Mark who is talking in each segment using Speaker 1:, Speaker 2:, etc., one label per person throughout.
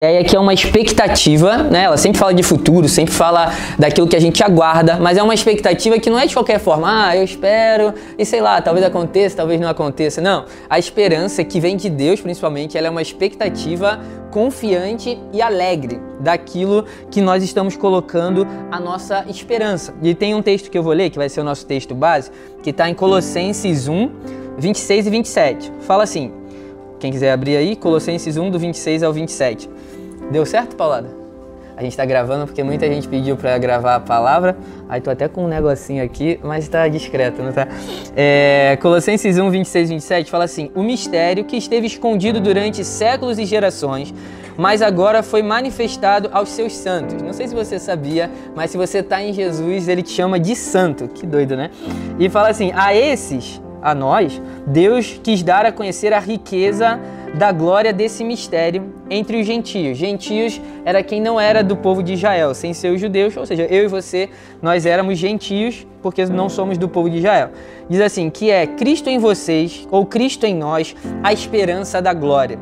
Speaker 1: ideia que é uma expectativa, né? Ela sempre fala de futuro, sempre fala daquilo que a gente aguarda, mas é uma expectativa que não é de qualquer forma. Ah, eu espero e sei lá, talvez aconteça, talvez não aconteça. Não, a esperança que vem de Deus, principalmente, ela é uma expectativa confiante e alegre daquilo que nós estamos colocando a nossa esperança. E tem um texto que eu vou ler, que vai ser o nosso texto base, que está em Colossenses 1, 26 e 27. Fala assim, quem quiser abrir aí, Colossenses 1, do 26 ao 27. Deu certo, Paulada? A gente tá gravando porque muita gente pediu pra gravar a palavra. Aí tô até com um negocinho aqui, mas tá discreto, não tá? Colossenses 1, 26 e 27 fala assim: o mistério que esteve escondido durante séculos e gerações, mas agora foi manifestado aos seus santos. Não sei se você sabia, mas se você tá em Jesus, ele te chama de santo. Que doido, né? E fala assim, a nós, Deus quis dar a conhecer a riqueza da glória desse mistério entre os gentios. Gentios era quem não era do povo de Israel, sem ser os judeus, ou seja, eu e você, nós éramos gentios porque não somos do povo de Israel. Diz assim, que é Cristo em vocês, ou Cristo em nós, a esperança da glória.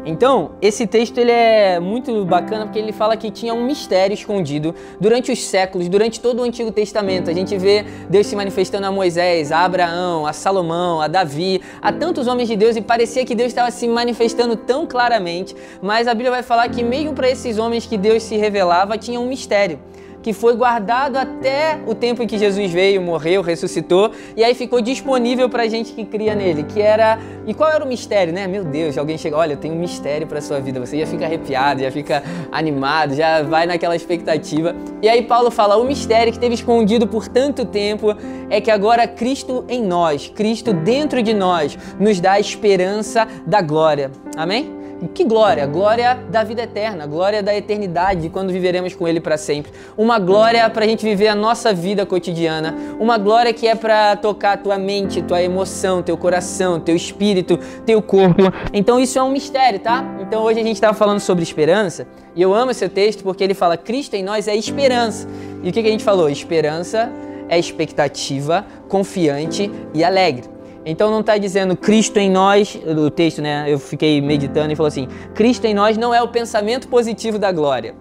Speaker 1: Então, esse texto ele é muito bacana porque ele fala que tinha um mistério escondido durante os séculos, durante todo o Antigo Testamento. A gente vê Deus se manifestando a Moisés, a Abraão, a Salomão, a Davi, a tantos homens de Deus, e parecia que Deus estava se manifestando tão claramente, mas a Bíblia vai falar que mesmo para esses homens que Deus se revelava, tinha um mistério que foi guardado até o tempo em que Jesus veio, morreu, ressuscitou, e aí ficou disponível pra gente que cria nele, que era... E qual era o mistério, né? Meu Deus, alguém chega, olha, eu tenho um mistério pra sua vida, você já fica arrepiado, já fica animado, já vai naquela expectativa. E aí Paulo fala, o mistério que esteve escondido por tanto tempo é que agora Cristo em nós, Cristo dentro de nós, nos dá a esperança da glória. Amém? Que glória? Glória da vida eterna, glória da eternidade, quando viveremos com Ele para sempre. Uma glória para a gente viver a nossa vida cotidiana, uma glória que é para tocar tua mente, tua emoção, teu coração, teu espírito, teu corpo. Então isso é um mistério, tá? Então hoje a gente estava falando sobre esperança, e eu amo esse texto porque ele fala, Cristo em nós é esperança. E o que a gente falou? Esperança é expectativa, confiante e alegre. Então não está dizendo Cristo em nós, o texto, né? Eu fiquei meditando e falou assim, Cristo em nós não é o pensamento positivo da glória.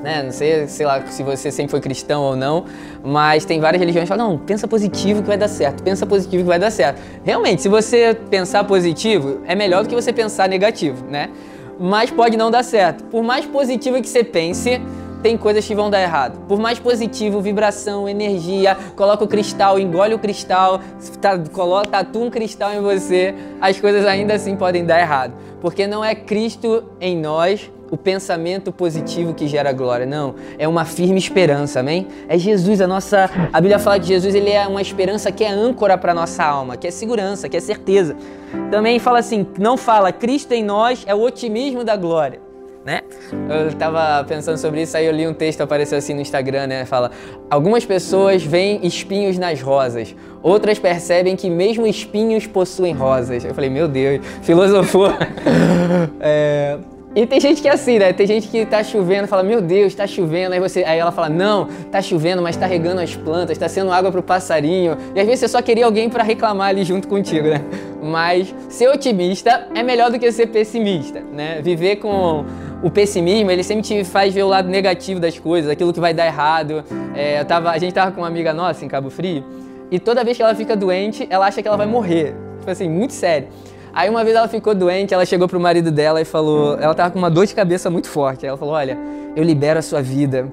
Speaker 1: Né? Não sei lá se você sempre foi cristão ou não, mas tem várias religiões que falam, não, pensa positivo que vai dar certo, pensa positivo que vai dar certo. Realmente, se você pensar positivo, é melhor do que você pensar negativo, né? Mas pode não dar certo. Por mais positivo que você pense, tem coisas que vão dar errado. Por mais positivo, vibração, energia, coloca o cristal, engole o cristal, tatua um cristal em você, as coisas ainda assim podem dar errado. Porque não é Cristo em nós o pensamento positivo que gera glória, não. É uma firme esperança, amém? É Jesus, a Bíblia fala que Jesus ele é uma esperança que é âncora para nossa alma, que é segurança, que é certeza. Também fala assim, não fala Cristo em nós é o otimismo da glória. Né? Eu tava pensando sobre isso, aí eu li um texto, apareceu assim no Instagram, né? Fala, algumas pessoas veem espinhos nas rosas, outras percebem que mesmo espinhos possuem rosas. Eu falei, meu Deus, filosofou. E tem gente que é assim, né? Tem gente que tá chovendo, fala, meu Deus, tá chovendo. Aí ela fala, não, tá chovendo, mas tá regando as plantas, tá sendo água pro passarinho. E às vezes você só queria alguém pra reclamar ali junto contigo, né? Mas ser otimista é melhor do que ser pessimista, né? Viver com o pessimismo, ele sempre te faz ver o lado negativo das coisas, aquilo que vai dar errado. A gente tava com uma amiga nossa em Cabo Frio, e toda vez que ela fica doente, ela acha que ela vai morrer. Tipo assim, muito sério. Aí uma vez ela ficou doente, ela chegou pro marido dela e falou, ela tava com uma dor de cabeça muito forte. Aí ela falou, olha, eu libero a sua vida,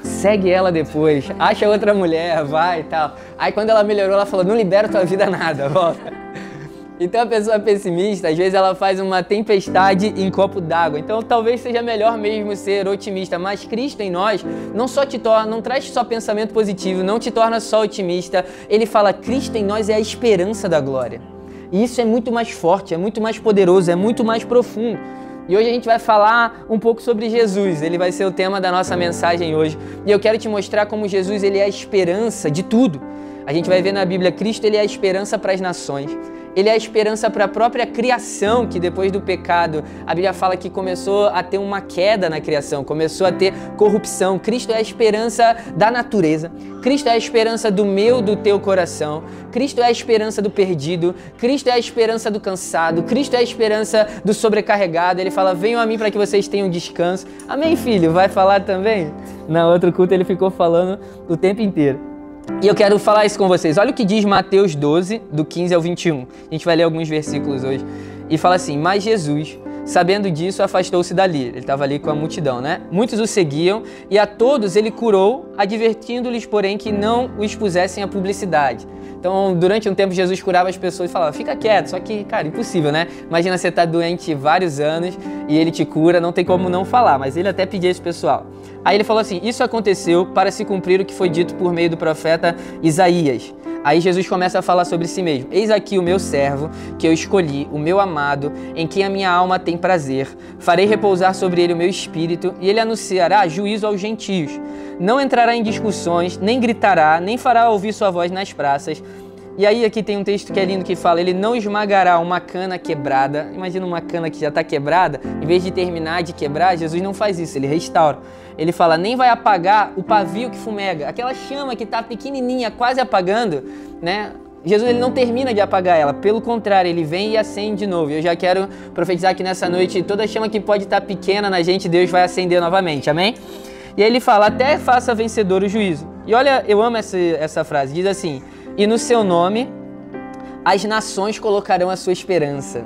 Speaker 1: segue ela depois, acha outra mulher, vai e tal. Aí quando ela melhorou, ela falou, não libera a tua vida nada, volta. Então a pessoa pessimista, às vezes ela faz uma tempestade em copo d'água. Então talvez seja melhor mesmo ser otimista, mas Cristo em nós não traz só pensamento positivo, não te torna só otimista. Ele fala, Cristo em nós é a esperança da glória. E isso é muito mais forte, é muito mais poderoso, é muito mais profundo. E hoje a gente vai falar um pouco sobre Jesus, ele vai ser o tema da nossa mensagem hoje. E eu quero te mostrar como Jesus ele é a esperança de tudo. A gente vai ver na Bíblia, Cristo ele é a esperança para as nações. ele é a esperança para a própria criação, que depois do pecado, a Bíblia fala que começou a ter uma queda na criação, começou a ter corrupção. Cristo é a esperança da natureza, Cristo é a esperança do meu, do teu coração, Cristo é a esperança do perdido, Cristo é a esperança do cansado, Cristo é a esperança do sobrecarregado. Ele fala, venham a mim para que vocês tenham descanso. Amém, filho? Vai falar também? Na outro culto ele ficou falando o tempo inteiro. E eu quero falar isso com vocês. Olha o que diz Mateus 12, do 15 ao 21. A gente vai ler alguns versículos hoje. E fala assim, mas Jesus, sabendo disso, afastou-se dali. Ele estava ali com a multidão, né? Muitos o seguiam e a todos ele curou, advertindo-lhes, porém, que não o expusessem à publicidade. Então, durante um tempo, Jesus curava as pessoas e falava, fica quieto. Só que, cara, impossível, né? Imagina você estar doente vários anos e ele te cura, não tem como não falar. Mas ele até pedia isso, pessoal. Aí ele falou assim, isso aconteceu para se cumprir o que foi dito por meio do profeta Isaías. Aí Jesus começa a falar sobre si mesmo. Eis aqui o meu servo, que eu escolhi, o meu amado, em quem a minha alma tem prazer. Farei repousar sobre ele o meu espírito, e ele anunciará juízo aos gentios. Não entrará em discussões, nem gritará, nem fará ouvir sua voz nas praças. E aí aqui tem um texto que é lindo que fala, ele não esmagará uma cana quebrada. Imagina uma cana que já está quebrada, em vez de terminar de quebrar, Jesus não faz isso, ele restaura. Ele fala, nem vai apagar o pavio que fumega, aquela chama que está pequenininha, quase apagando, né? Jesus ele não termina de apagar ela, pelo contrário, ele vem e acende de novo. Eu já quero profetizar que nessa noite, toda chama que pode estar pequena na gente, Deus vai acender novamente, amém? E aí ele fala, até faça vencedor o juízo. E olha, eu amo essa frase, diz assim, e no seu nome as nações colocarão a sua esperança.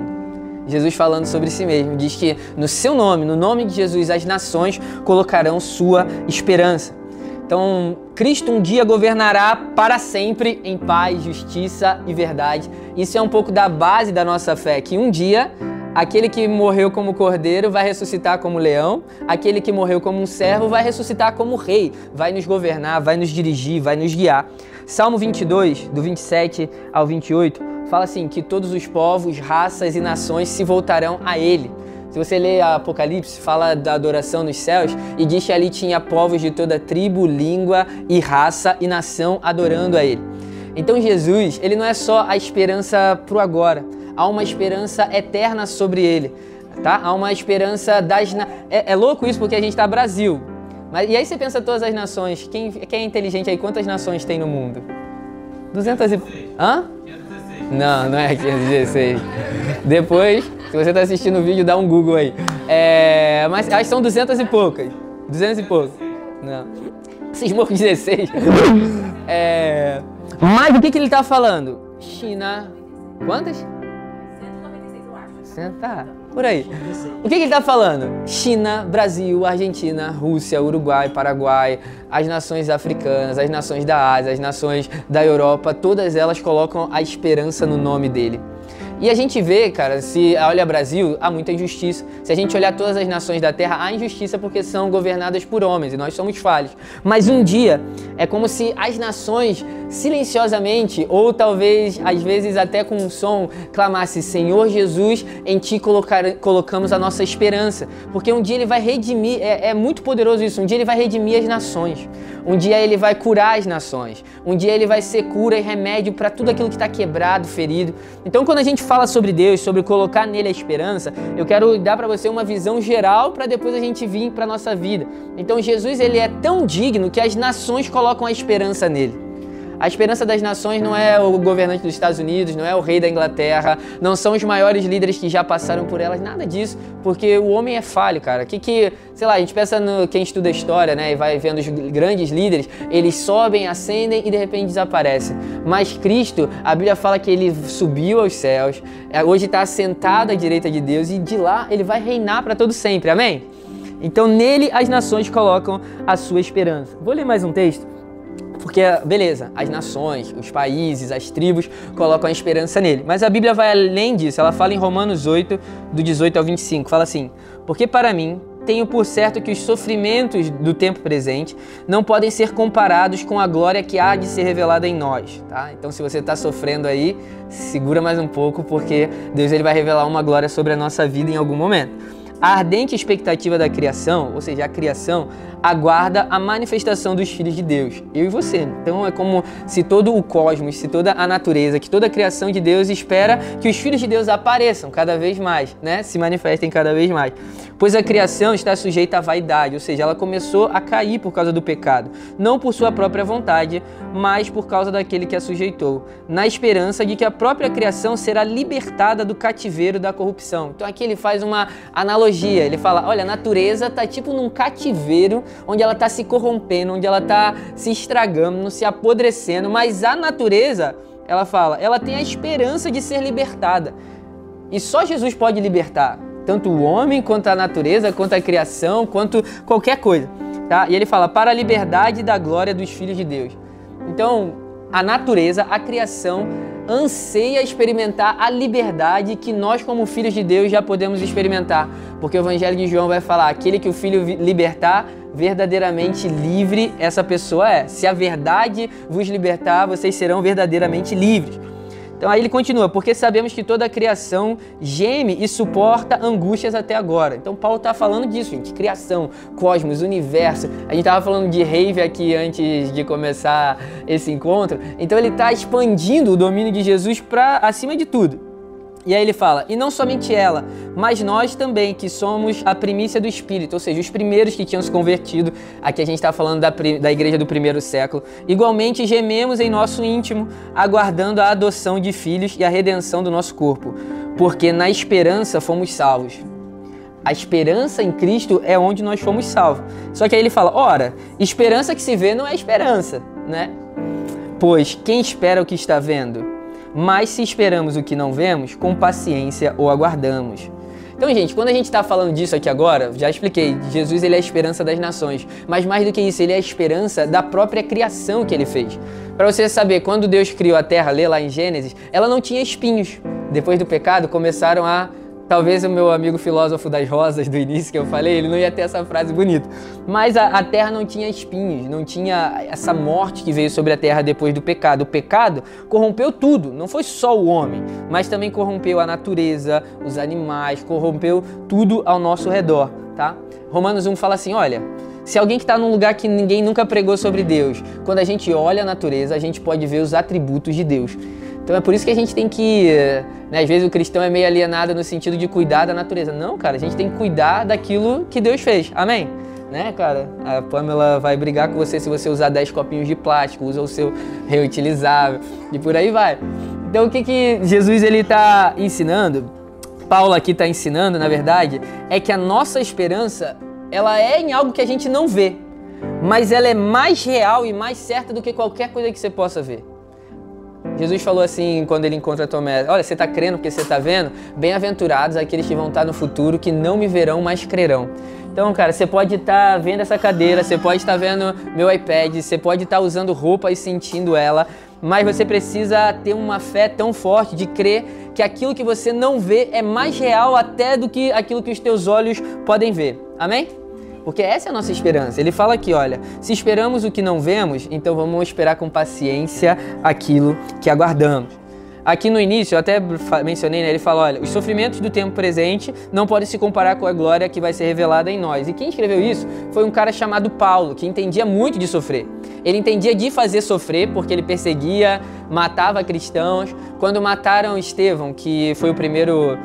Speaker 1: Jesus falando sobre si mesmo, diz que no seu nome, no nome de Jesus, as nações colocarão sua esperança. Então, Cristo um dia governará para sempre em paz, justiça e verdade. Isso é um pouco da base da nossa fé, que um dia aquele que morreu como cordeiro vai ressuscitar como leão, aquele que morreu como um servo vai ressuscitar como rei, vai nos governar, vai nos dirigir, vai nos guiar. Salmo 22, do 27 ao 28, fala assim, que todos os povos, raças e nações se voltarão a Ele. Se você lê Apocalipse, fala da adoração nos céus e diz que ali tinha povos de toda tribo, língua e raça e nação adorando a Ele. Então Jesus, Ele não é só a esperança para o agora, há uma esperança eterna sobre Ele, tá? Há uma esperança das... É louco isso porque a gente está no Brasil. E aí você pensa todas as nações, quem é inteligente aí, quantas nações tem no mundo? 200 e... Hã? Não é 516. Depois, se você está assistindo o vídeo, dá um Google aí. Mas acho que são 200 e poucas. 200 e poucos. Não. Cismou com 16. Mas o que ele está falando? China... Quantas?
Speaker 2: 196, eu acho.
Speaker 1: Tá, por aí. O que ele está falando? China, Brasil, Argentina, Rússia, Uruguai, Paraguai, as nações africanas, as nações da Ásia, as nações da Europa, todas elas colocam a esperança no nome dele. E a gente vê, cara, se olha Brasil, há muita injustiça. Se a gente olhar todas as nações da Terra, há injustiça porque são governadas por homens e nós somos falhos. Mas um dia é como se as nações silenciosamente, ou talvez às vezes até com um som, clamasse: Senhor Jesus, em Ti colocamos a nossa esperança. Porque um dia Ele vai redimir, é muito poderoso isso, um dia Ele vai redimir as nações. Um dia Ele vai curar as nações. Um dia Ele vai ser cura e remédio para tudo aquilo que está quebrado, ferido. Então quando a gente fala sobre Deus, sobre colocar nele a esperança, eu quero dar para você uma visão geral para depois a gente vir para a nossa vida. Então Jesus, ele é tão digno que as nações colocam a esperança nele. A esperança das nações não é o governante dos Estados Unidos, não é o rei da Inglaterra, não são os maiores líderes que já passaram por elas, nada disso, porque o homem é falho, cara. Sei lá, a gente pensa no quem estuda história, né, e vai vendo os grandes líderes, eles sobem, ascendem e de repente desaparecem. Mas Cristo, a Bíblia fala que ele subiu aos céus, hoje está assentado à direita de Deus e de lá ele vai reinar para todo sempre, amém? Então nele as nações colocam a sua esperança. Vou ler mais um texto. Porque, beleza, as nações, os países, as tribos colocam a esperança nele. Mas a Bíblia vai além disso. Ela fala em Romanos 8, do 18 ao 25. Fala assim: porque para mim, tenho por certo que os sofrimentos do tempo presente não podem ser comparados com a glória que há de ser revelada em nós. Tá? Então, se você está sofrendo aí, segura mais um pouco, porque Deus ele vai revelar uma glória sobre a nossa vida em algum momento. A ardente expectativa da criação, ou seja, a criação, aguarda a manifestação dos filhos de Deus, eu e você. Então é como se todo o cosmos, se toda a natureza, que toda a criação de Deus espera que os filhos de Deus apareçam cada vez mais, né? Se manifestem cada vez mais. Pois a criação está sujeita à vaidade, ou seja, ela começou a cair por causa do pecado, não por sua própria vontade, mas por causa daquele que a sujeitou, na esperança de que a própria criação será libertada do cativeiro da corrupção. Então aqui ele faz uma analogia, ele fala, olha, a natureza está tipo num cativeiro, onde ela está se corrompendo, onde ela está se estragando, se apodrecendo, mas a natureza, ela fala, ela tem a esperança de ser libertada. E só Jesus pode libertar, tanto o homem, quanto a natureza, quanto a criação, quanto qualquer coisa. Tá? E ele fala, para a liberdade da glória dos filhos de Deus. Então, a natureza, a criação, anseia experimentar a liberdade que nós, como filhos de Deus, já podemos experimentar. Porque o Evangelho de João vai falar, aquele que o Filho libertar, verdadeiramente livre essa pessoa é. Se a verdade vos libertar, vocês serão verdadeiramente livres. Então aí ele continua, porque sabemos que toda a criação geme e suporta angústias até agora. Então Paulo está falando disso, gente, criação, cosmos, universo. A gente estava falando de rave aqui antes de começar esse encontro. Então ele está expandindo o domínio de Jesus para acima de tudo. E aí ele fala, e não somente ela, mas nós também, que somos a primícia do Espírito, ou seja, os primeiros que tinham se convertido, aqui a gente está falando da igreja do primeiro século, igualmente gememos em nosso íntimo, aguardando a adoção de filhos e a redenção do nosso corpo, porque na esperança fomos salvos. A esperança em Cristo é onde nós fomos salvos. Só que aí ele fala, ora, esperança que se vê não é esperança, né? Pois quem espera o que está vendo? Mas se esperamos o que não vemos, com paciência o aguardamos. Então, gente, quando a gente está falando disso aqui agora, já expliquei, Jesus ele é a esperança das nações, mas mais do que isso, ele é a esperança da própria criação que ele fez. Para você saber, quando Deus criou a terra, lê lá em Gênesis, ela não tinha espinhos. Depois do pecado, começaram a... Talvez o meu amigo filósofo das rosas do início que eu falei, ele não ia ter essa frase bonita. Mas a terra não tinha espinhos, não tinha essa morte que veio sobre a terra depois do pecado. O pecado corrompeu tudo, não foi só o homem, mas também corrompeu a natureza, os animais, corrompeu tudo ao nosso redor, tá? Romanos 1 fala assim, olha, se alguém que está num lugar que ninguém nunca pregou sobre Deus, quando a gente olha a natureza, a gente pode ver os atributos de Deus. Então é por isso que a gente tem que, né, às vezes o cristão é meio alienado no sentido de cuidar da natureza. Não, cara, a gente tem que cuidar daquilo que Deus fez. Amém? Né, cara? A Pamela vai brigar com você se você usar 10 copinhos de plástico, usa o seu reutilizável e por aí vai. Então o que Jesus ele está ensinando, Paulo aqui está ensinando, na verdade, é que a nossa esperança, ela é em algo que a gente não vê, mas ela é mais real e mais certa do que qualquer coisa que você possa ver. Jesus falou assim quando ele encontra Tomé, olha, você está crendo porque você está vendo? Bem-aventurados aqueles que vão estar no futuro, que não me verão, mas crerão. Então, cara, você pode estar vendo essa cadeira, você pode estar vendo meu iPad, você pode estar usando roupa e sentindo ela, mas você precisa ter uma fé tão forte de crer que aquilo que você não vê é mais real até do que aquilo que os teus olhos podem ver. Amém? Porque essa é a nossa esperança. Ele fala aqui, olha, se esperamos o que não vemos, então vamos esperar com paciência aquilo que aguardamos. Aqui no início, eu até mencionei, né, ele fala, olha, os sofrimentos do tempo presente não podem se comparar com a glória que vai ser revelada em nós. E quem escreveu isso foi um cara chamado Paulo, que entendia muito de sofrer. Ele entendia de fazer sofrer, porque ele perseguia, matava cristãos. Quando mataram Estevão, que foi o primeiro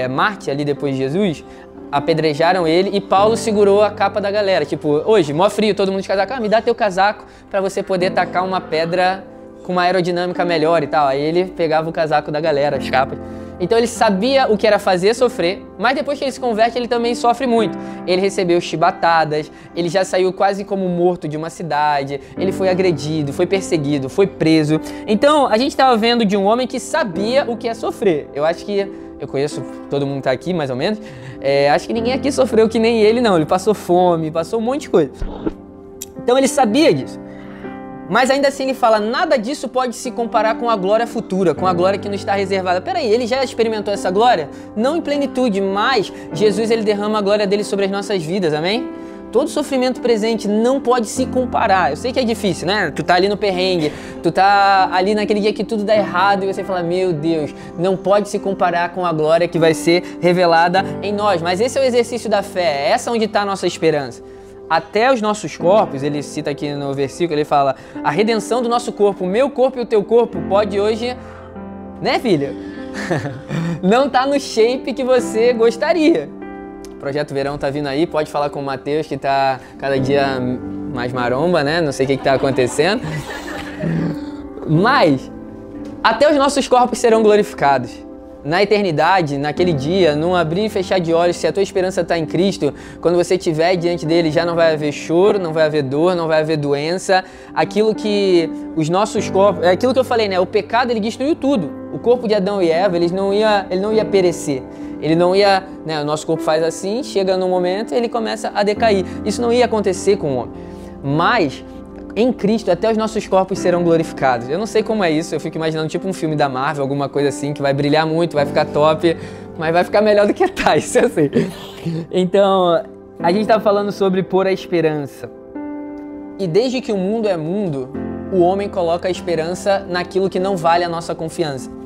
Speaker 1: mártir ali depois de Jesus, apedrejaram ele e Paulo segurou a capa da galera. Tipo, hoje, mó frio, todo mundo de casaco. Ah, me dá teu casaco pra você poder tacar uma pedra com uma aerodinâmica melhor e tal. Aí ele pegava o casaco da galera, as capas. Então ele sabia o que era fazer sofrer, mas depois que ele se converte, ele também sofre muito. Ele recebeu chibatadas, ele já saiu quase como morto de uma cidade, ele foi agredido, foi perseguido, foi preso. Então a gente estava vendo de um homem que sabia o que é sofrer. Eu acho que eu conheço, todo mundo tá aqui mais ou menos, acho que ninguém aqui sofreu que nem ele não, ele passou fome, passou um monte de coisa. Então ele sabia disso. Mas ainda assim ele fala, nada disso pode se comparar com a glória futura, com a glória que nos está reservada. Peraí, ele já experimentou essa glória? Não em plenitude, mas Jesus ele derrama a glória dele sobre as nossas vidas, amém? todo sofrimento presente não pode se comparar. Eu sei que é difícil, né? Tu tá ali no perrengue, tu tá ali naquele dia que tudo dá errado e você fala, meu Deus, não pode se comparar com a glória que vai ser revelada em nós. Mas esse é o exercício da fé, é essa onde está a nossa esperança. Até os nossos corpos, ele cita aqui no versículo, ele fala, a redenção do nosso corpo, o meu corpo e o teu corpo pode hoje, né, filha? Não tá no shape que você gostaria. Projeto Verão tá vindo aí, pode falar com o Matheus, que tá cada dia mais maromba, né? Não sei o que tá acontecendo. Mas, até os nossos corpos serão glorificados. Na eternidade, naquele dia, num abrir e fechar de olhos, se a tua esperança está em Cristo, quando você estiver diante dele, já não vai haver choro, não vai haver dor, não vai haver doença. Aquilo que os nossos corpos... É aquilo que eu falei, né? O pecado, ele destruiu tudo. O corpo de Adão e Eva, ele não ia perecer. Ele não ia, né, o nosso corpo faz assim, chega num momento e ele começa a decair. Isso não ia acontecer com o homem. Mas, em Cristo, até os nossos corpos serão glorificados. Eu não sei como é isso, eu fico imaginando tipo um filme da Marvel, alguma coisa assim, que vai brilhar muito, vai ficar top, mas vai ficar melhor do que tá, isso eu sei. Então, a gente tá falando sobre pôr a esperança. E desde que o mundo é mundo, o homem coloca a esperança naquilo que não vale a nossa confiança.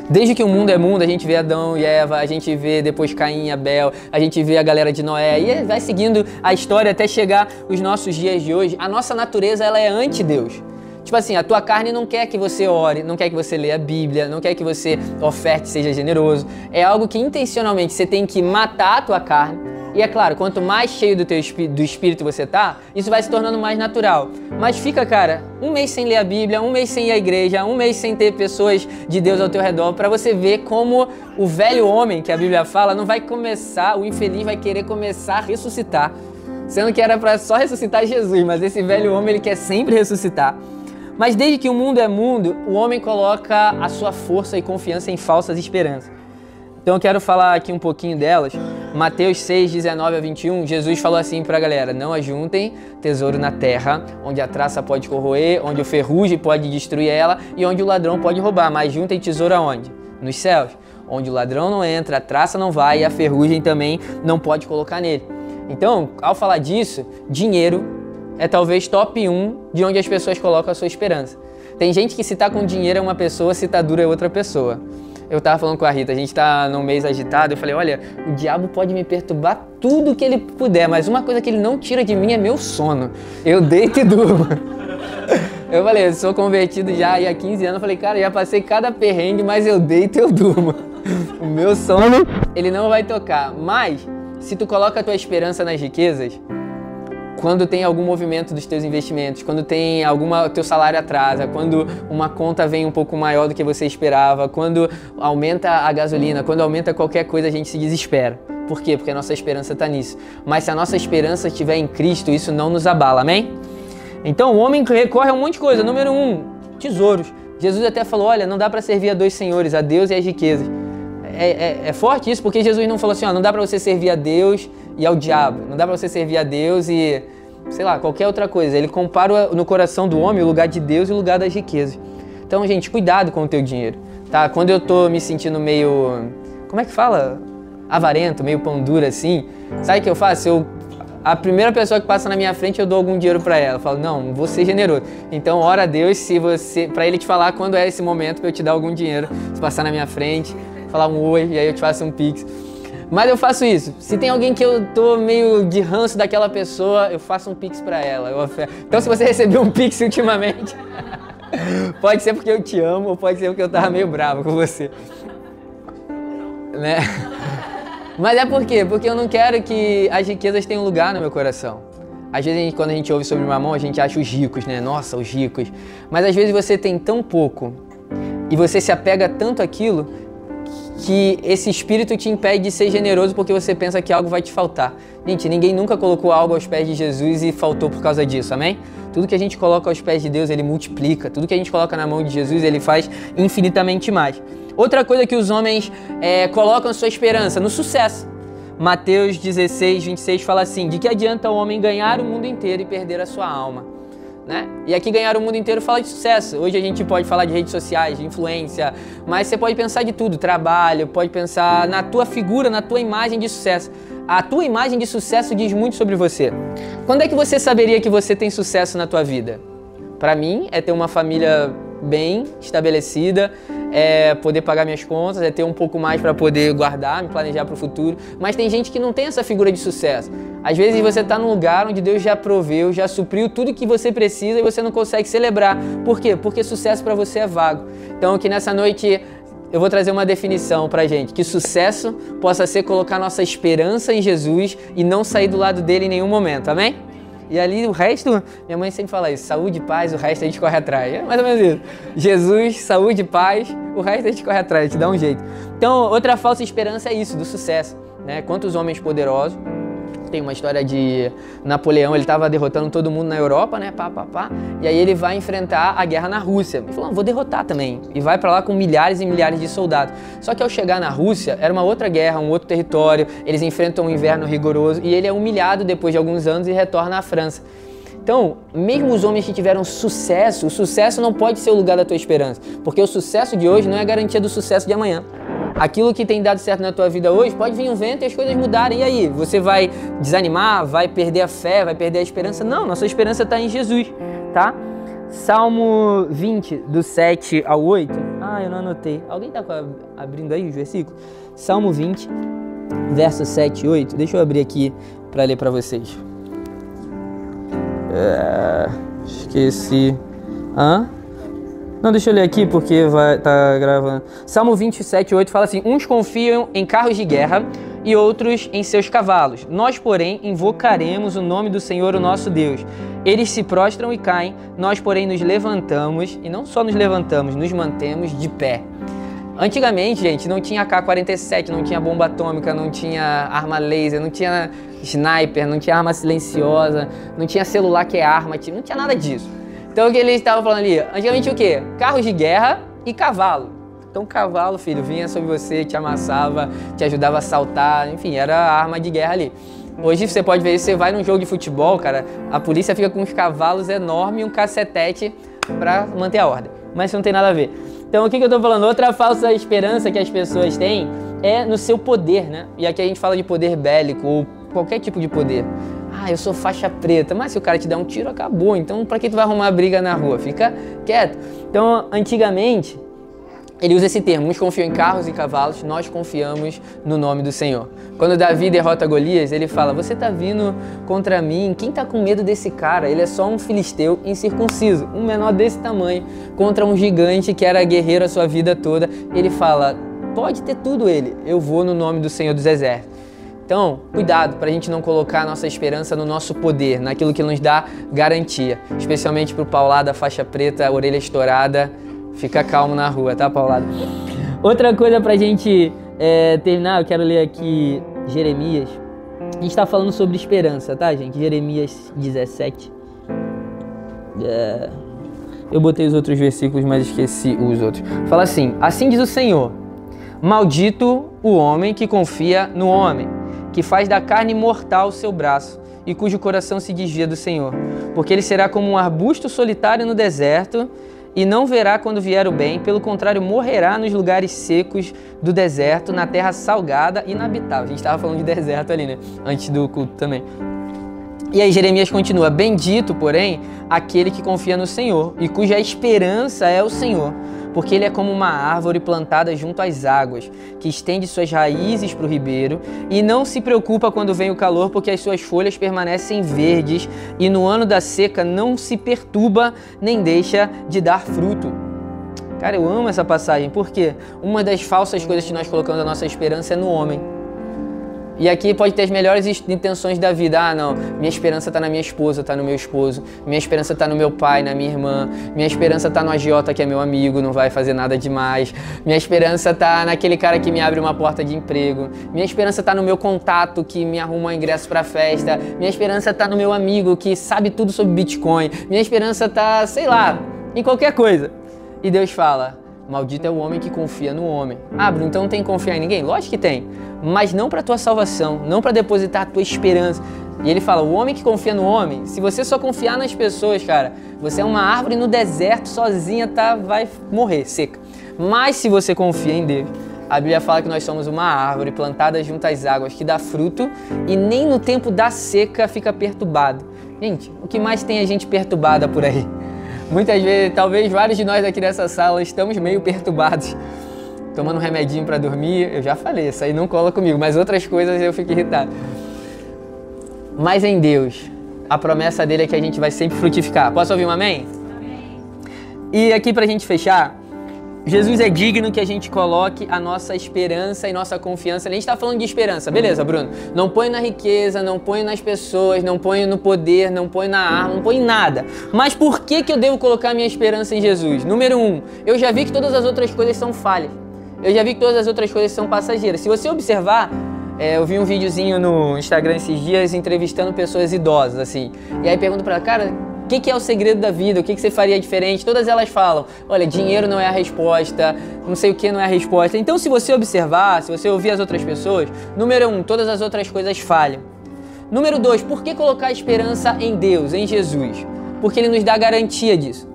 Speaker 1: Desde que o mundo é mundo, a gente vê Adão e Eva, a gente vê depois Caim e Abel, a gente vê a galera de Noé, e vai seguindo a história até chegar os nossos dias de hoje. A nossa natureza, ela é anti-Deus. Tipo assim, a tua carne não quer que você ore, não quer que você leia a Bíblia, não quer que você oferte, seja generoso. É algo que intencionalmente você tem que matar a tua carne. E é claro, quanto mais cheio do Espírito você tá, isso vai se tornando mais natural. Mas fica, cara, um mês sem ler a Bíblia, um mês sem ir à igreja, um mês sem ter pessoas de Deus ao teu redor, para você ver como o velho homem, que a Bíblia fala, não vai começar, o infeliz vai querer começar a ressuscitar. Sendo que era para só ressuscitar Jesus, mas esse velho homem, ele quer sempre ressuscitar. Mas desde que o mundo é mundo, o homem coloca a sua força e confiança em falsas esperanças. Então eu quero falar aqui um pouquinho delas. Mateus 6, 19 a 21, Jesus falou assim pra galera, não ajuntem tesouro na terra, onde a traça pode corroer, onde o ferrugem pode destruir ela e onde o ladrão pode roubar, mas juntem tesouro aonde? Nos céus, onde o ladrão não entra, a traça não vai e a ferrugem também não pode colocar nele. Então, ao falar disso, dinheiro é talvez top 1 de onde as pessoas colocam a sua esperança. Tem gente que se tá com dinheiro é uma pessoa, se tá duro é outra pessoa. Eu tava falando com a Rita, a gente tá num mês agitado, eu falei, olha, o diabo pode me perturbar tudo que ele puder, mas uma coisa que ele não tira de mim é meu sono. Eu deito e durmo. Eu falei, eu sou convertido já há 15 anos, eu falei, cara, já passei cada perrengue, mas eu deito e eu durmo. O meu sono, ele não vai tocar. Mas, se tu coloca a tua esperança nas riquezas, quando tem algum movimento dos teus investimentos, quando tem teu salário atrasa, quando uma conta vem um pouco maior do que você esperava, quando aumenta a gasolina, quando aumenta qualquer coisa, a gente se desespera. Por quê? Porque a nossa esperança está nisso. Mas se a nossa esperança estiver em Cristo, isso não nos abala, amém? Então o homem recorre a um monte de coisa. Número 1, tesouros. Jesus até falou, olha, não dá para servir a dois senhores, a Deus e as riquezas. É forte isso, porque Jesus não falou assim, ó, não dá para você servir a Deus e ao diabo. Não dá pra você servir a Deus e, sei lá, qualquer outra coisa. Ele compara no coração do homem o lugar de Deus e o lugar das riquezas. Então, gente, cuidado com o teu dinheiro, tá? Quando eu tô me sentindo meio, como é que fala? Avarento, meio pão duro assim. Sabe o que eu faço? A primeira pessoa que passa na minha frente, eu dou algum dinheiro pra ela. Eu falo, não, vou ser generoso. Então, ora a Deus pra ele te falar quando é esse momento pra eu te dar algum dinheiro. Se passar na minha frente, falar um oi, e aí eu te faço um pix. Mas eu faço isso. Se tem alguém que eu tô meio de ranço daquela pessoa, eu faço um pix pra ela. Então se você recebeu um pix ultimamente, pode ser porque eu te amo ou pode ser porque eu tava meio bravo com você. Né? Mas é por quê? Porque eu não quero que as riquezas tenham lugar no meu coração. Às vezes, quando a gente ouve sobre mamão, a gente acha os ricos, né? Nossa, os ricos. Mas às vezes você tem tão pouco e você se apega tanto àquilo que esse espírito te impede de ser generoso porque você pensa que algo vai te faltar. Gente, ninguém nunca colocou algo aos pés de Jesus e faltou por causa disso, amém? Tudo que a gente coloca aos pés de Deus, Ele multiplica. Tudo que a gente coloca na mão de Jesus, Ele faz infinitamente mais. Outra coisa que os homens colocam sua esperança no sucesso. Mateus 16, 26 fala assim, de que adianta o homem ganhar o mundo inteiro e perder a sua alma? Né? E aqui ganhar o mundo inteiro fala de sucesso. Hoje a gente pode falar de redes sociais, de influência, mas você pode pensar de tudo, trabalho, pode pensar na tua figura, na tua imagem de sucesso. A tua imagem de sucesso diz muito sobre você. Quando é que você saberia que você tem sucesso na tua vida? Para mim, é ter uma família bem estabelecida, é poder pagar minhas contas, é ter um pouco mais para poder guardar, me planejar para o futuro. Mas tem gente que não tem essa figura de sucesso. Às vezes você está num lugar onde Deus já proveu, já supriu tudo que você precisa e você não consegue celebrar. Por quê? Porque sucesso para você é vago. Então, que nessa noite eu vou trazer uma definição pra gente, que sucesso possa ser colocar nossa esperança em Jesus e não sair do lado dele em nenhum momento, amém? E ali o resto, minha mãe sempre fala isso, saúde e paz, o resto a gente corre atrás. É mais ou menos isso. Jesus, saúde e paz, o resto a gente corre atrás, a gente dá um jeito. Então, outra falsa esperança é isso, do sucesso, né? Quantos homens poderosos. Tem uma história de Napoleão, ele estava derrotando todo mundo na Europa, né, e aí ele vai enfrentar a guerra na Rússia. Ele falou, vou derrotar também. E vai para lá com milhares e milhares de soldados. Só que ao chegar na Rússia, era uma outra guerra, um outro território, eles enfrentam um inverno rigoroso e ele é humilhado depois de alguns anos e retorna à França. Então, mesmo os homens que tiveram sucesso, o sucesso não pode ser o lugar da tua esperança, porque o sucesso de hoje não é garantia do sucesso de amanhã. Aquilo que tem dado certo na tua vida hoje, pode vir um vento e as coisas mudarem. E aí? Você vai desanimar? Vai perder a fé? Vai perder a esperança? Não, nossa esperança está em Jesus, tá? Salmo 20, do 7 ao 8. Ah, eu não anotei. Alguém está abrindo aí os versículos? Salmo 20, verso 7 e 8. Deixa eu abrir aqui para ler para vocês. Esqueci. Não, deixa eu ler aqui porque tá gravando. Salmo 27, 8 fala assim: uns confiam em carros de guerra e outros em seus cavalos. Nós, porém, invocaremos o nome do Senhor, o nosso Deus. Eles se prostram e caem, nós, porém, nos levantamos, e não só nos levantamos, nos mantemos de pé. Antigamente, gente, não tinha AK-47, não tinha bomba atômica, não tinha arma laser, não tinha sniper, não tinha arma silenciosa, não tinha celular que é arma, não tinha nada disso. Então o que eles estavam falando ali? Antigamente o quê? Carros de guerra e cavalo. Então o cavalo, filho, vinha sobre você, te amassava, te ajudava a saltar, enfim, era a arma de guerra ali. Hoje você pode ver, você vai num jogo de futebol, cara, a polícia fica com uns cavalos enormes e um cacetete pra manter a ordem. Mas isso não tem nada a ver. Então o que eu tô falando? Outra falsa esperança que as pessoas têm é no seu poder, né? E aqui a gente fala de poder bélico ou qualquer tipo de poder. Ah, eu sou faixa preta, mas se o cara te der um tiro, acabou. Então, pra que tu vai arrumar briga na rua? Fica quieto. Então, antigamente, ele usa esse termo, uns confiam em carros e cavalos, nós confiamos no nome do Senhor. Quando Davi derrota Golias, ele fala, você tá vindo contra mim, quem tá com medo desse cara? Ele é só um filisteu incircunciso, um menor desse tamanho, contra um gigante que era guerreiro a sua vida toda. Ele fala, pode ter tudo ele, eu vou no nome do Senhor dos Exércitos. Então, cuidado para a gente não colocar a nossa esperança no nosso poder, naquilo que nos dá garantia. Especialmente para o Paulada, faixa preta, orelha estourada. Fica calmo na rua, tá, Paulada? Outra coisa para a gente terminar, eu quero ler aqui Jeremias. A gente está falando sobre esperança, tá, gente? Jeremias 17. Eu botei os outros versículos, mas esqueci os outros. Fala assim, assim diz o Senhor, maldito o homem que confia no homem, que faz da carne mortal o seu braço e cujo coração se desvia do Senhor. Porque ele será como um arbusto solitário no deserto e não verá quando vier o bem, pelo contrário, morrerá nos lugares secos do deserto, na terra salgada e inabitável. A gente estava falando de deserto ali, né? Antes do culto também. E aí Jeremias continua, bendito, porém, aquele que confia no Senhor e cuja esperança é o Senhor, porque ele é como uma árvore plantada junto às águas, que estende suas raízes para o ribeiro e não se preocupa quando vem o calor, porque as suas folhas permanecem verdes e no ano da seca não se perturba nem deixa de dar fruto. Cara, eu amo essa passagem, porque uma das falsas coisas que nós colocamos a nossa esperança é no homem. E aqui pode ter as melhores intenções da vida. Ah, não, minha esperança está na minha esposa, está no meu esposo. Minha esperança está no meu pai, na minha irmã. Minha esperança está no agiota, que é meu amigo, não vai fazer nada demais. Minha esperança está naquele cara que me abre uma porta de emprego. Minha esperança está no meu contato, que me arruma um ingresso para festa. Minha esperança está no meu amigo, que sabe tudo sobre Bitcoin. Minha esperança está, sei lá, em qualquer coisa. E Deus fala, maldito é o homem que confia no homem. Ah, Bruno, então não tem que confiar em ninguém? Lógico que tem, mas não para tua salvação, não para depositar a tua esperança. E ele fala, o homem que confia no homem, se você só confiar nas pessoas, cara, você é uma árvore no deserto, sozinha, vai morrer, seca. Mas se você confia em Deus, A Bíblia fala que nós somos uma árvore plantada junto às águas que dá fruto e nem no tempo da seca fica perturbado. Gente, o que mais tem a gente perturbada por aí? Muitas vezes, talvez vários de nós aqui nessa sala estamos meio perturbados, tomando um remedinho para dormir. Eu já falei, isso aí não cola comigo, mas outras coisas eu fico irritado. Mas em Deus, a promessa dele é que a gente vai sempre frutificar. Posso ouvir um amém? Amém. E aqui pra gente fechar, Jesus é digno que a gente coloque a nossa esperança e nossa confiança. A gente está falando de esperança, beleza, Bruno? Não põe na riqueza, não põe nas pessoas, não põe no poder, não põe na arma, não põe em nada. Mas por que eu devo colocar minha esperança em Jesus? Número 1, eu já vi que todas as outras coisas são falhas. Eu já vi que todas as outras coisas são passageiras. Se você observar, eu vi um videozinho no Instagram esses dias entrevistando pessoas idosas, assim. E aí pergunto pra ela, cara, o que é o segredo da vida? O que você faria diferente? Todas elas falam, olha, dinheiro não é a resposta, não sei o que não é a resposta. Então, se você observar, se você ouvir as outras pessoas, número 1, todas as outras coisas falham. Número 2, por que colocar esperança em Deus, em Jesus? Porque Ele nos dá garantia disso.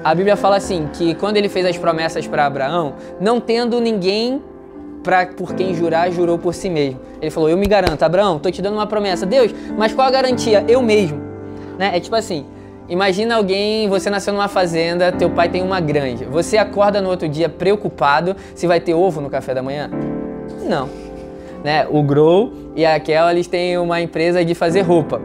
Speaker 1: A Bíblia fala assim, que quando Ele fez as promessas para Abraão, não tendo ninguém por quem jurar, jurou por si mesmo. Ele falou, eu me garanto, Abraão, estou te dando uma promessa. Deus, mas qual a garantia? Eu mesmo. Né? É tipo assim, imagina alguém, você nasceu numa fazenda, teu pai tem uma granja. Você acorda no outro dia preocupado se vai ter ovo no café da manhã? Não. Né? O Grow e a Kel, eles têm uma empresa de fazer roupa.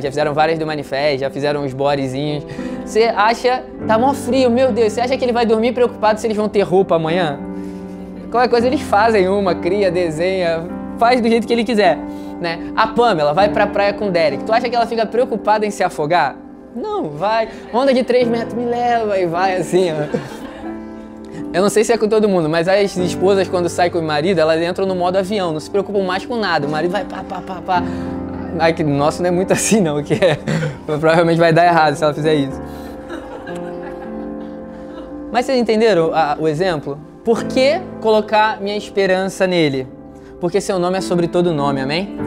Speaker 1: Já fizeram várias do Manifest, já fizeram uns bodyzinhos. Você acha, tá mó frio, meu Deus, você acha que ele vai dormir preocupado se eles vão ter roupa amanhã? Qualquer coisa eles fazem uma, cria, desenha, faz do jeito que ele quiser. Né? A Pamela vai pra praia com o Derek. Tu acha que ela fica preocupada em se afogar? Não, vai. Onda de 3 metros, me leva e vai assim, ó. Eu não sei se é com todo mundo, mas as esposas quando saem com o marido, elas entram no modo avião, não se preocupam mais com nada. O marido vai pá. Ai, que nosso não é muito assim não, que provavelmente vai dar errado se ela fizer isso. Mas vocês entenderam o exemplo? Por que colocar minha esperança nele? Porque seu nome é sobre todo nome, amém?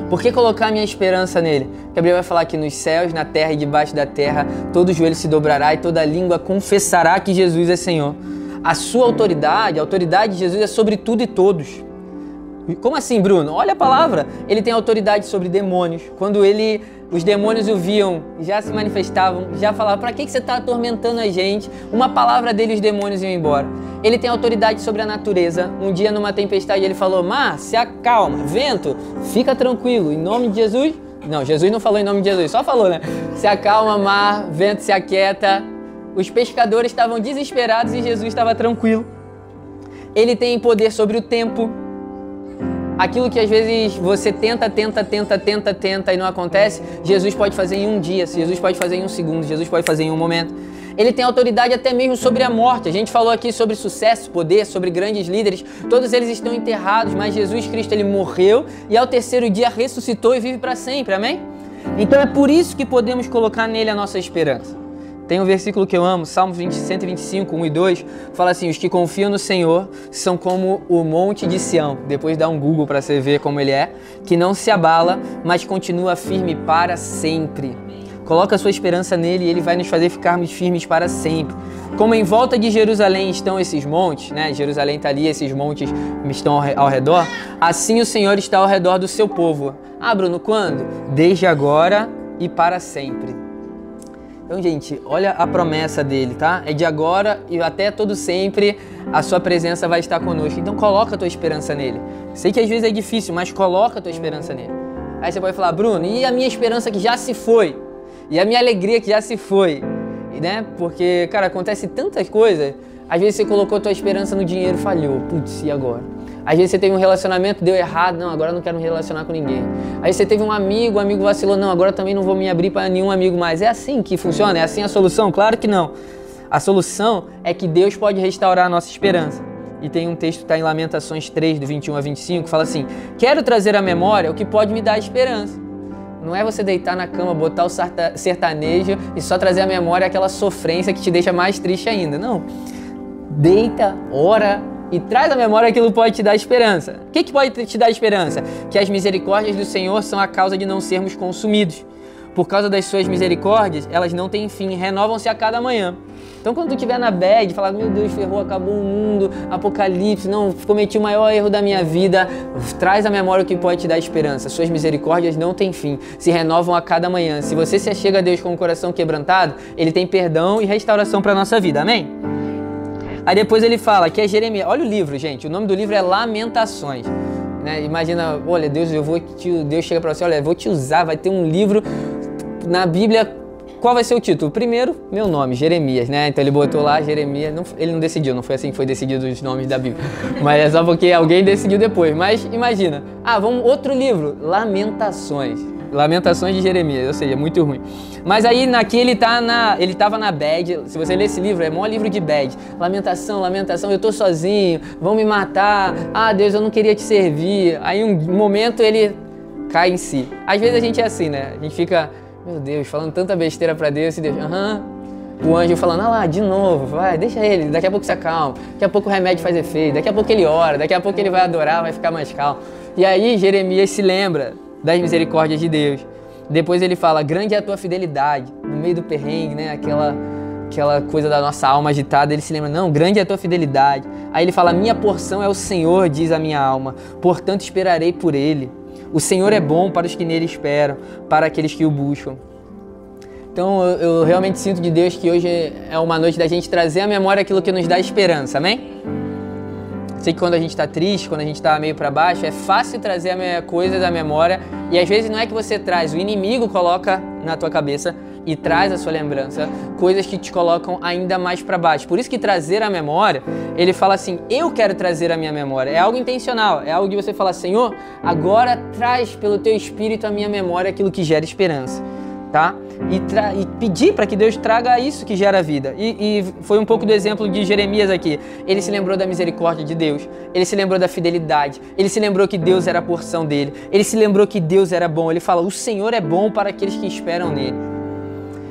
Speaker 1: Por que colocar minha esperança nele? Porque a Bíblia vai falar que nos céus, na terra e debaixo da terra, todo joelho se dobrará e toda língua confessará que Jesus é Senhor. A sua autoridade, a autoridade de Jesus é sobre tudo e todos. Como assim, Bruno? Olha a palavra. Ele tem autoridade sobre demônios. Quando os demônios o viam, já se manifestavam, já falavam, pra que você está atormentando a gente? Uma palavra dele, os demônios iam embora. Ele tem autoridade sobre a natureza. Um dia, numa tempestade, ele falou, mar, se acalma, vento, fica tranquilo, em nome de Jesus. Não, Jesus não falou em nome de Jesus, só falou, né? Se acalma, mar, vento se aquieta. Os pescadores estavam desesperados e Jesus estava tranquilo. Ele tem poder sobre o tempo. Aquilo que às vezes você tenta e não acontece, Jesus pode fazer em um dia, Jesus pode fazer em um segundo, Jesus pode fazer em um momento. Ele tem autoridade até mesmo sobre a morte. A gente falou aqui sobre sucesso, poder, sobre grandes líderes. Todos eles estão enterrados, mas Jesus Cristo, ele morreu e ao terceiro dia ressuscitou e vive para sempre, amém? Então é por isso que podemos colocar nele a nossa esperança. Tem um versículo que eu amo, Salmo 125, 1 e 2, fala assim, os que confiam no Senhor são como o monte de Sião, depois dá um Google para você ver como ele é, que não se abala, mas continua firme para sempre. Coloca a sua esperança nele e ele vai nos fazer ficarmos firmes para sempre. Como em volta de Jerusalém estão esses montes, né? Jerusalém está ali, esses montes estão ao redor, assim o Senhor está ao redor do seu povo. Ah, Bruno, quando? Desde agora e para sempre. Então, gente, olha a promessa dele, tá? É de agora e até todo sempre a sua presença vai estar conosco. Então, coloca a tua esperança nele. Sei que às vezes é difícil, mas coloca a tua esperança nele. Aí você pode falar, Bruno, e a minha esperança que já se foi? E a minha alegria que já se foi? E, né? Porque, cara, acontece tantas coisas. Às vezes você colocou a tua esperança no dinheiro, falhou. Putz, e agora? Às vezes você teve um relacionamento, deu errado, não, agora eu não quero me relacionar com ninguém. Aí você teve um amigo, o amigo vacilou, não, agora também não vou me abrir para nenhum amigo mais. É assim que funciona? É assim a solução? Claro que não. A solução é que Deus pode restaurar a nossa esperança. E tem um texto que está em Lamentações 3, do 21 a 25, que fala assim, quero trazer à memória o que pode me dar esperança. Não é você deitar na cama, botar o sertanejo e só trazer à memória aquela sofrência que te deixa mais triste ainda. Não. Deita, ora e traz à memória aquilo que pode te dar esperança. O que pode te dar esperança? Que as misericórdias do Senhor são a causa de não sermos consumidos. por causa das suas misericórdias, elas não têm fim, renovam-se a cada manhã. Então quando tu estiver na bad, falar, meu Deus, ferrou, acabou o mundo, apocalipse, não, cometi o maior erro da minha vida, traz à memória o que pode te dar esperança. Suas misericórdias não têm fim, se renovam a cada manhã. Se você se achega a Deus com o coração quebrantado, Ele tem perdão e restauração para a nossa vida, amém? Aí depois ele fala que é Jeremias, olha o livro, gente, o nome do livro é Lamentações. Né? Imagina, olha, Deus chega para você, olha, eu vou te usar, vai ter um livro na Bíblia. Qual vai ser o título? Primeiro, meu nome, Jeremias, né? Então ele botou lá Jeremias, ele não decidiu, não foi assim que foi decidido os nomes da Bíblia. Mas é só porque alguém decidiu depois. Mas imagina, outro livro, Lamentações. Lamentações de Jeremias, ou seja, muito ruim. Mas aí aqui ele tava na bad, se você ler esse livro, é o maior livro de bad. Lamentação, eu tô sozinho, vão me matar, Deus, eu não queria te servir. Aí um momento ele cai em si. Às vezes a gente é assim, né? A gente fica, meu Deus, falando tanta besteira pra Deus, e Deus, o anjo falando, lá, de novo, vai, deixa ele, daqui a pouco se acalma, daqui a pouco o remédio faz efeito, daqui a pouco ele ora, daqui a pouco ele vai adorar, vai ficar mais calmo. E aí Jeremias se lembra das misericórdias de Deus. Depois ele fala, grande é a tua fidelidade, no meio do perrengue, né, aquela coisa da nossa alma agitada, ele se lembra, não, grande é a tua fidelidade. Aí ele fala, minha porção é o Senhor, diz a minha alma, portanto esperarei por ele. O Senhor é bom para os que nele esperam, para aqueles que o buscam. Então eu realmente sinto de Deus que hoje é uma noite da gente trazer à memória aquilo que nos dá esperança, amém? Sei que quando a gente está triste, quando a gente está meio para baixo, é fácil trazer a coisa da memória e às vezes não é que você traz, o inimigo coloca na tua cabeça e traz a sua lembrança coisas que te colocam ainda mais para baixo. Por isso que trazer a memória, ele fala assim, eu quero trazer a minha memória. É algo intencional, é algo de você falar, Senhor, agora traz pelo teu Espírito a minha memória aquilo que gera esperança. Tá? E pedir para que Deus traga isso que gera vida. E foi um pouco do exemplo de Jeremias aqui. Ele se lembrou da misericórdia de Deus, ele se lembrou da fidelidade, ele se lembrou que Deus era a porção dele, ele se lembrou que Deus era bom. Ele fala, o Senhor é bom para aqueles que esperam nele.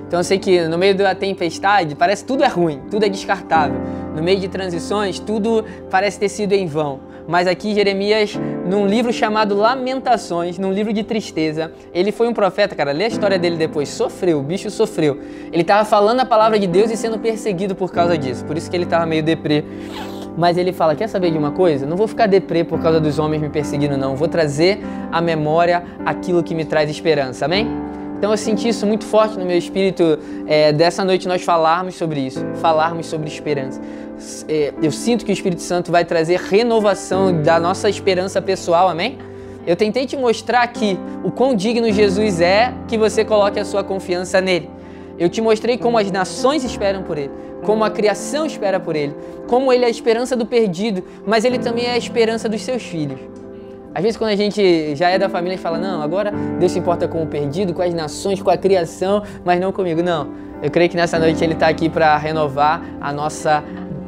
Speaker 1: Então eu sei que no meio da tempestade parece que tudo é ruim, tudo é descartável. No meio de transições tudo parece ter sido em vão. Mas aqui Jeremias, num livro chamado Lamentações, num livro de tristeza, ele foi um profeta, cara, lê a história dele depois, sofreu, o bicho sofreu. Ele estava falando a palavra de Deus e sendo perseguido por causa disso, por isso que ele estava meio deprê. Mas ele fala, quer saber de uma coisa? Não vou ficar deprê por causa dos homens me perseguindo, não. Vou trazer à memória aquilo que me traz esperança, amém? Então eu senti isso muito forte no meu espírito, dessa noite nós falarmos sobre isso, falarmos sobre esperança. Eu sinto que o Espírito Santo vai trazer renovação da nossa esperança pessoal, amém? Eu tentei te mostrar aqui o quão digno Jesus é que você coloque a sua confiança nele. Eu te mostrei como as nações esperam por ele, como a criação espera por ele, como ele é a esperança do perdido, mas ele também é a esperança dos seus filhos. Às vezes quando a gente já é da família, a gente fala, não, agora Deus se importa com o perdido, com as nações, com a criação, mas não comigo. Não, eu creio que nessa noite ele está aqui para renovar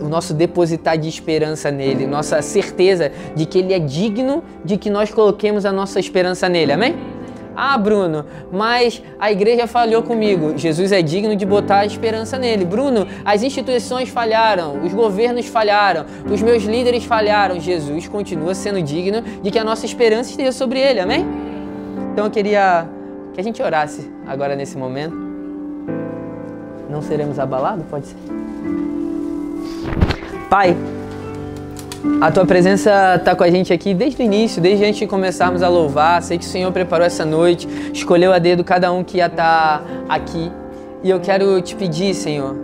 Speaker 1: o nosso depositar de esperança nele, nossa certeza de que ele é digno de que nós coloquemos a nossa esperança nele, amém? Bruno, mas a igreja falhou comigo. Jesus é digno de botar a esperança nele. Bruno, as instituições falharam, os governos falharam, os meus líderes falharam. Jesus continua sendo digno de que a nossa esperança esteja sobre ele, amém? Então eu queria que a gente orasse agora nesse momento. Não seremos abalados? Pode ser. Pai, a Tua presença está com a gente aqui desde o início, desde antes de começarmos a louvar. Sei que o Senhor preparou essa noite, escolheu a dedo cada um que ia estar aqui. E eu quero te pedir, Senhor,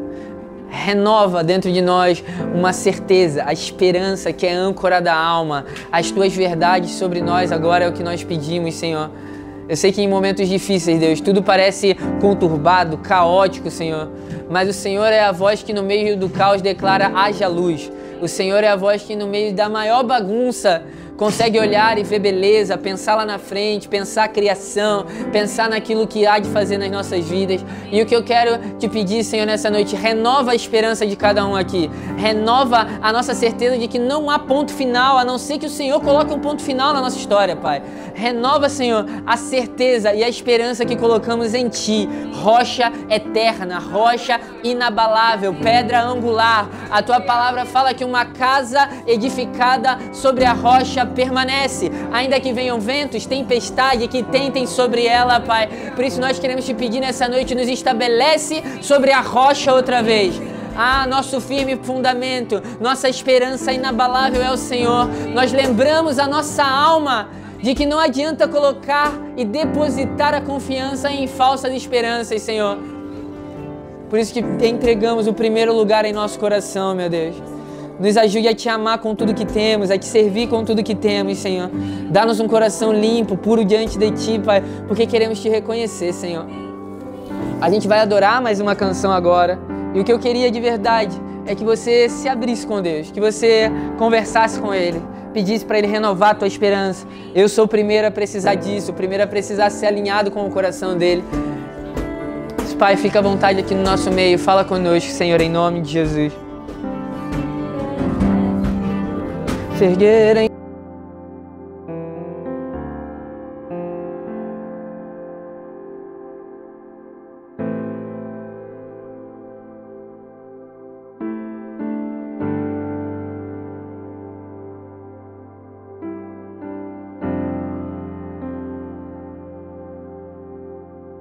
Speaker 1: renova dentro de nós uma certeza, a esperança que é âncora da alma. As Tuas verdades sobre nós agora é o que nós pedimos, Senhor. Eu sei que em momentos difíceis, Deus, tudo parece conturbado, caótico, Senhor. Mas o Senhor é a voz que no meio do caos declara, haja luz. O Senhor é a voz que no meio da maior bagunça consegue olhar e ver beleza, pensar lá na frente, pensar a criação, pensar naquilo que há de fazer nas nossas vidas. E o que eu quero te pedir, Senhor, nessa noite, renova a esperança de cada um aqui. Renova a nossa certeza de que não há ponto final, a não ser que o Senhor coloque um ponto final na nossa história, Pai. Renova, Senhor, a certeza e a esperança que colocamos em Ti. Rocha eterna, rocha inabalável, pedra angular. A Tua palavra fala que uma casa edificada sobre a rocha permanece, ainda que venham ventos, tempestade, que tentem sobre ela, Pai. Por isso nós queremos te pedir nessa noite, nos estabelece sobre a rocha outra vez. Nosso firme fundamento, nossa esperança inabalável é o Senhor. Nós lembramos a nossa alma de que não adianta colocar e depositar a confiança em falsas esperanças, Senhor. Por isso que entregamos o primeiro lugar em nosso coração, meu Deus. Nos ajude a te amar com tudo que temos, a te servir com tudo que temos, Senhor. Dá-nos um coração limpo, puro diante de Ti, Pai, porque queremos Te reconhecer, Senhor. A gente vai adorar mais uma canção agora. E o que eu queria de verdade é que você se abrisse com Deus, que você conversasse com Ele, pedisse para Ele renovar a tua esperança. Eu sou o primeiro a precisar disso, o primeiro a precisar ser alinhado com o coração dEle. Pai, fica à vontade aqui no nosso meio, fala conosco, Senhor, em nome de Jesus. Se erguerem